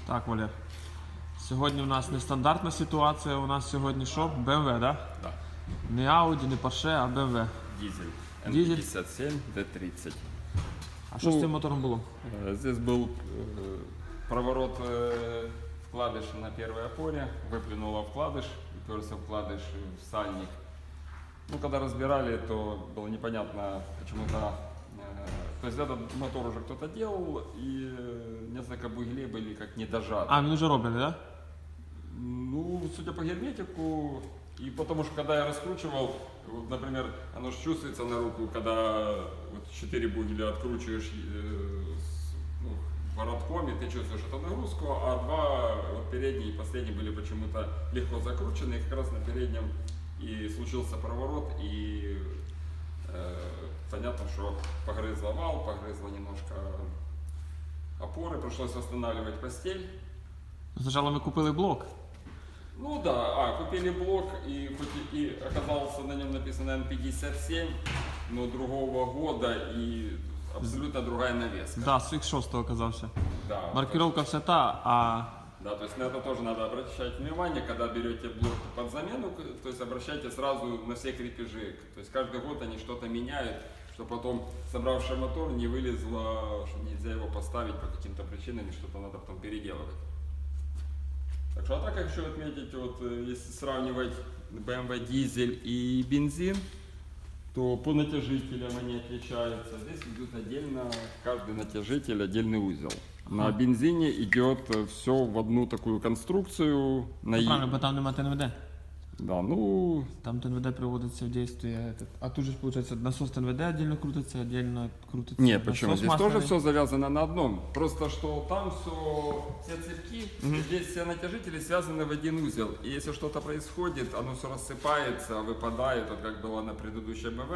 Так, Валер. Сьогодні у нас нестандартна ситуація. У нас сьогодні що? BMW, да? Да. Не Audi, не Porsche, а BMW. Дизель. Дизель. М57 D30. А що з цим мотором було? Здесь был проворот вкладыша на первой опоре, выплюнуло вкладыш, уперся вкладыш в сальник. Ну, когда разбирали, то было непонятно почему-то. То есть этот мотор уже кто-то делал, и несколько бугелей были как не дожаты. А, він вже роблений, да? Ну, судя по герметику, и потому что когда я раскручивал, вот, например, оно же чувствуется на руку, когда вот 4 бугеля откручиваешь ну, воротком, и ты чувствуешь эту нагрузку, а 2 вот, передние и последние были почему-то легко закручены, и как раз на переднем и случился проворот, и понятно, что погрызла вал, погрызла немножко опоры, пришлось восстанавливать постель. Спочатку ми купили блок. Ну да, купили блок, и хоть и оказался на нем написано М57, но другого года и абсолютно другая навеска. Да, з X6 оказався. Да, Маркировка вся та, а да, то есть на это тоже надо обращать внимание, когда берете блок под замену, то есть обращайте сразу на все крепежи. То есть каждый год они что-то меняют, чтобы потом собравший мотор не вылезло, что нельзя его поставить по каким-то причинам, и что-то надо потом переделывать. Так что, а так еще отметить, вот если сравнивать BMW дизель и бензин, то по натяжителям они отличаются. Здесь идет отдельно, каждый натяжитель отдельный узел. На бензине идет все в одну такую конструкцию. правильно, бо там нема ТНВД. Да, ну, Там ТНВД приводиться в действие. А тут же, получается, насос ТНВД отдельно крутится. нет, почему? насос Здесь тоже масляный. все завязано на одном. Просто что там все цепки, здесь все натяжители связаны в один узел. И если что-то происходит, оно все рассыпается, выпадает, вот как было на предыдущей БВ.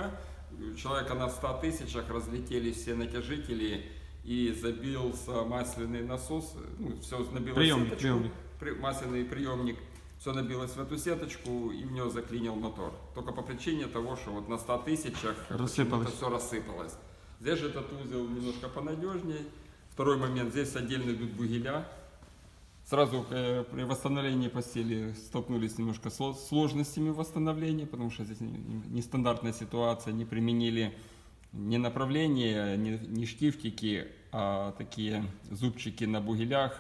У человека на 100 тысячах разлетелись все натяжители и забился масляный насос. Ну, все набилось Приемник, сеточку, приемник. масляный приемник. Все набилось в эту сеточку, и в нее заклинил мотор. Только по причине того, что вот на 100 тысячах Рассыпалось. все рассыпалось. Здесь же этот узел немножко понадежнее. Второй момент, здесь отдельно идут бугеля. Сразу при восстановлении постели столкнулись немножко с сложностями восстановления, потому что здесь нестандартная ситуация, не применили не направление, не штифтики, а такие зубчики на бугелях.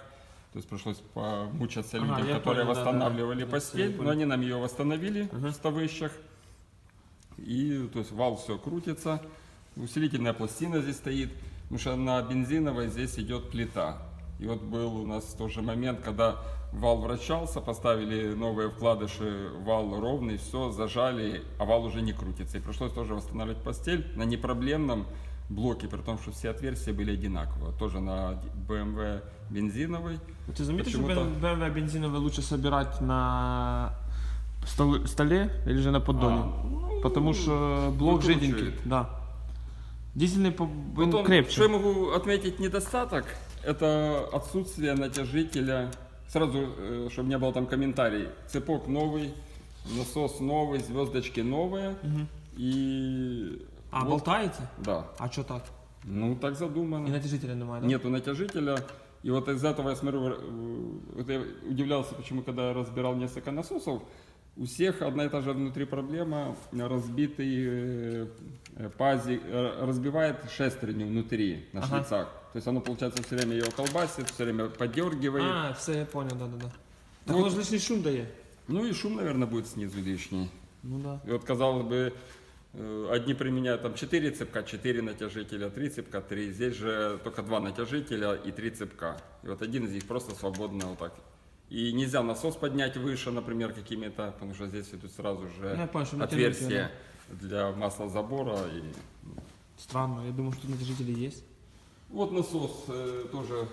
То есть пришлось помучаться людям, я которые понял, восстанавливали да. постель, Я но понял. они нам ее восстановили в ставыщах. И то есть вал все крутится, усилительная пластина здесь стоит, потому что на бензиновой здесь идет плита. И вот был у нас тоже момент, когда вал вращался, поставили новые вкладыши, вал ровный, все, зажали, а вал уже не крутится. И пришлось тоже восстанавливать постель на непроблемном блоке, при том, что все отверстия были одинаковые. Тоже на BMW бензиновой. Ты заметил, что Почему-то- BMW бензиновый лучше собирать на столе или же на поддоне? Потому что блок выкручивает. жиденький. Да. Дизельный Потом, крепче. что я могу отметить недостаток, это отсутствие натяжителя. Сразу, чтобы не было там комментарий. Цепок новый, насос новый, звездочки новые. И А, вот- болтаете? Да. А что так? Ну, так задумано. И натяжителя немає, да? Нету натяжителя. И вот из этого я смотрю, вот я удивлялся, почему, когда я разбирал несколько насосов, у всех одна и та же внутри проблема, разбитый пазик, разбивает шестерню внутри, на Ага. шлицах. То есть оно, получается, все время ее колбасит, все время подергивает. А, все, я понял, да-да-да. Так Ну, воно ж лишній шум дає. Ну и шум, наверное, будет снизу лишний. Ну да. И вот, казалось бы, одни применяют там 4 цепка, 4 натяжителя, 3 цепка, 3. Здесь же только 2 натяжителя и 3 цепка. И вот один из них просто свободно вот так. И нельзя насос поднять выше, например, какими-то, потому что здесь идут сразу же Ну, я понял, что натянуть отверстия для маслозабора. И... Странно, я думаю, что тут натяжители есть. Вот насос тоже.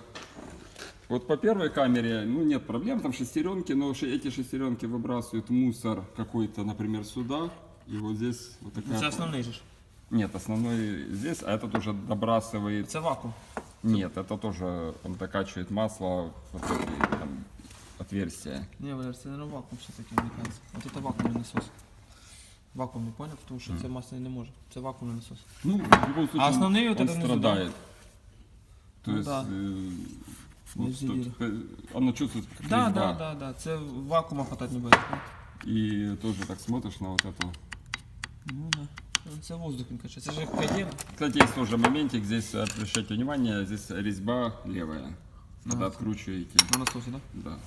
Вот по первой камере, ну нет проблем, там шестеренки, но эти шестеренки выбрасывают мусор какой-то, например, сюда. И вот здесь вот такая... Це основний же ж. Нет, основной здесь, а этот уже добрасывает. Це вакуум. Нет, это тоже он докачивает масло вот эти там отверстия. Ні, Валер, це не вакуум все-таки, мені кажется. От це вакуумний насос. Вакуумний, понял? Тому що це масляний не може. Це вакуумний насос. Ну, в любом случае, основные вот он это внизу, страдает. То Ну есть да. Вот Не тут, задели. оно чувствует как Да, резьба. да, да, да. Це вакуума хватать не буде. И тоже так смотришь на вот эту. Ну да. Це воздух, він каже. Це ж каєн. Кстати, есть тоже моментик, здесь обращайте внимание, здесь резьба левая. Когда откручиваете. На насосі, так? Да.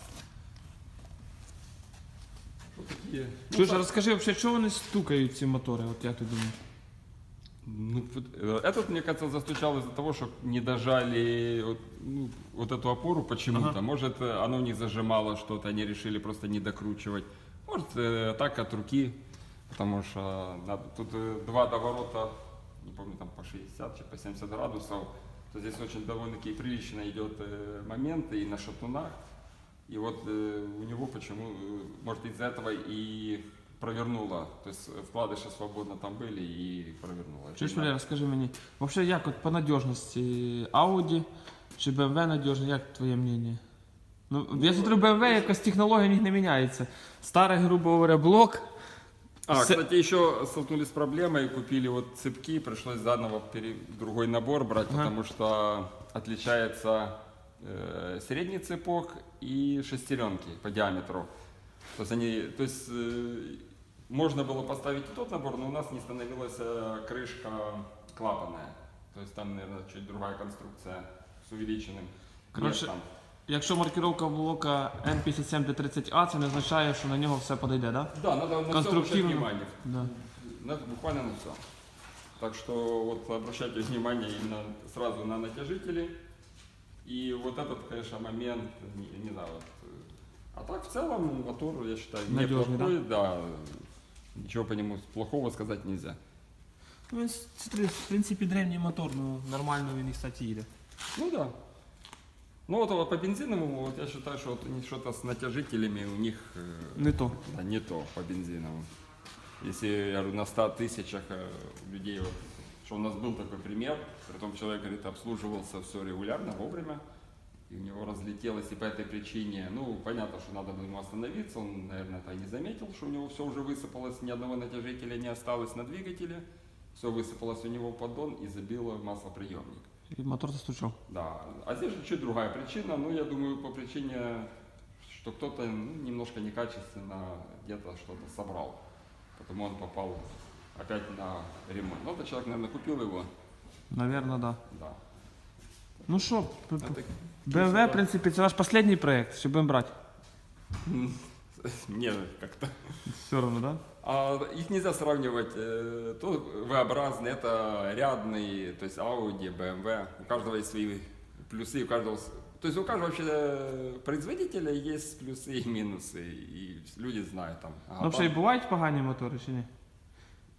Вот такие. Чуєш, а розкажи, взагалі, чого вони стукають ці мотори, от як ти думаєш? Ну, этот, мне кажется, застучал из-за того, что не дожали вот эту опору почему-то. Ага. Может, оно у них зажимало что-то, они решили просто не докручивать. Может, так от руки, потому что тут два доворота, не помню, там по 60 чи по 70 градусов. То здесь очень довольно-таки прилично идет момент и на шатунах. И вот у него почему, может, из-за этого и провернуло. То есть вкладыши свободно там были и провернуло. Чуєш, Валера, розкажи мені, взагалі, як от по надіжності Audi чи BMW надіжно, як твоє мнення? Ну, я смотрю, BMW якось технологія в них не міняється. Старий, грубо говоря, блок. Кстати, еще столкнулись с проблемой, купили вот цепки, пришлось заново другой набор брать, Ага. потому что отличается средний цепок и шестеренки по диаметру. То есть можно было поставить и тот набор, но у нас не становилась крышка клапанная. То есть там, наверное, чуть другая конструкция с увеличенным Короче, местом. Якщо маркировка блока N57D30A, це не означає, що на нього все подойде, так? Да, надо на все обращать Конструктивно. внимание. Да? Надо буквально на все. Так что вот обращайте внимание именно сразу на натяжители. И вот этот, конечно, момент, не знаю, вот, а так в целом мотор, я считаю, Надежный, неплохой, да? Ничего по нему плохого сказать нельзя. Ну, він, смотри, в принципі, древній мотор, ну нормально він і, кстати, їде. Ну да. Ну вот по бензиновому, вот я считаю, что вот у них что-то с натяжителями у них Не то. да, не то по бензиновому. Если я говорю, на 100 тысячах людей, вот, что у нас был такой пример, притом человек, говорит, обслуживался все регулярно, вовремя, и у него разлетелось, и по этой причине, ну, понятно, что надо было ему остановиться, он, наверное, это и не заметил, что у него все уже высыпалось, ни одного натяжителя не осталось на двигателе, все высыпалось у него в поддон и забило маслоприемник. І мотор застучав. Да, а здесь же чуть другая причина, ну, я думаю, по причине, что кто-то немножко некачественно где-то что-то собрал, потому он попал опять на ремонт. Ну, этот человек, наверное, купил его, Наверно, да. да. Ну що, Это- BMW, в принципі, це наш останній проект, що будемо брати. Не, как-то. Все одно, да? А их нельзя сравнивать, то V-образный, это рядный, то есть Audi, BMW, у каждого есть свои плюсы, у каждого, то есть у каждого вообще производителя есть плюсы и минусы, и люди знают там. ага, Ну, взагалі, там- бувають погані мотори чи ні?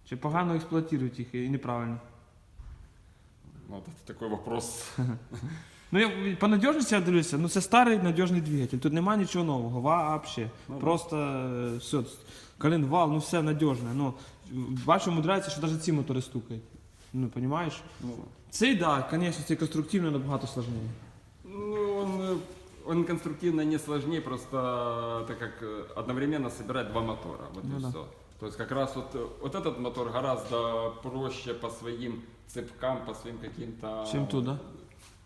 Чи погано експлуатують їх і неправильно? Ну, вот это такой вопрос. Ну, я, по надіжності я дивлюся, ну це старий надіжний двигатель, тут немає нічого нового, вообще. Ну, да. Просто все, коленвал, ну все надіжне. Ну, бачу, мудряється, що навіть ці мотори стукають. Ну, розумієш? Ну, Цей, так, да, звісно, цей конструктивно набагато складніше. ну, он конструктивно не сложнее, просто так как одновременно собирать два мотора, вот Ну и да. все. То есть как раз вот этот мотор гораздо проще по своим цепкам, по своим каким-то... Чим тут, да?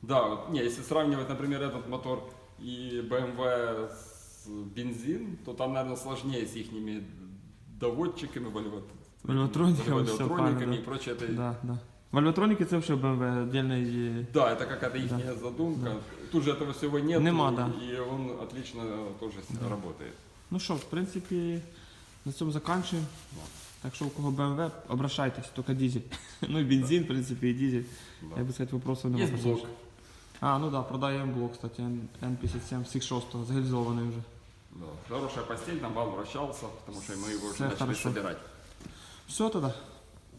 Да, вот, не, если сравнивать, например, этот мотор и BMW с бензин, то там, наверное, сложнее с их доводчиками, Вольвотрониками, всё правильно, вольвотрониками да. и прочее. Это... Да, да. Вольвотроніки це взагалі BMW отдельний. Да, это какая-то их задумка. Тут же этого всего нет, Нема, да. и он отлично тоже работает. Ну що, в принципі, на цьому закінчуємо. Так що у кого BMW, обращайтесь, тільки дизель. Ну і бензин, в принципі, і дизель. Да. Я би сказати, вопросів немає. Есть блок. А, ну да, продаємо блок, кстати, N57 з 6 загильзований вже. Да. Хорошая постель, там вал вращался, потому что мы его уже Всё начали хорошо. собирать. Все тоді.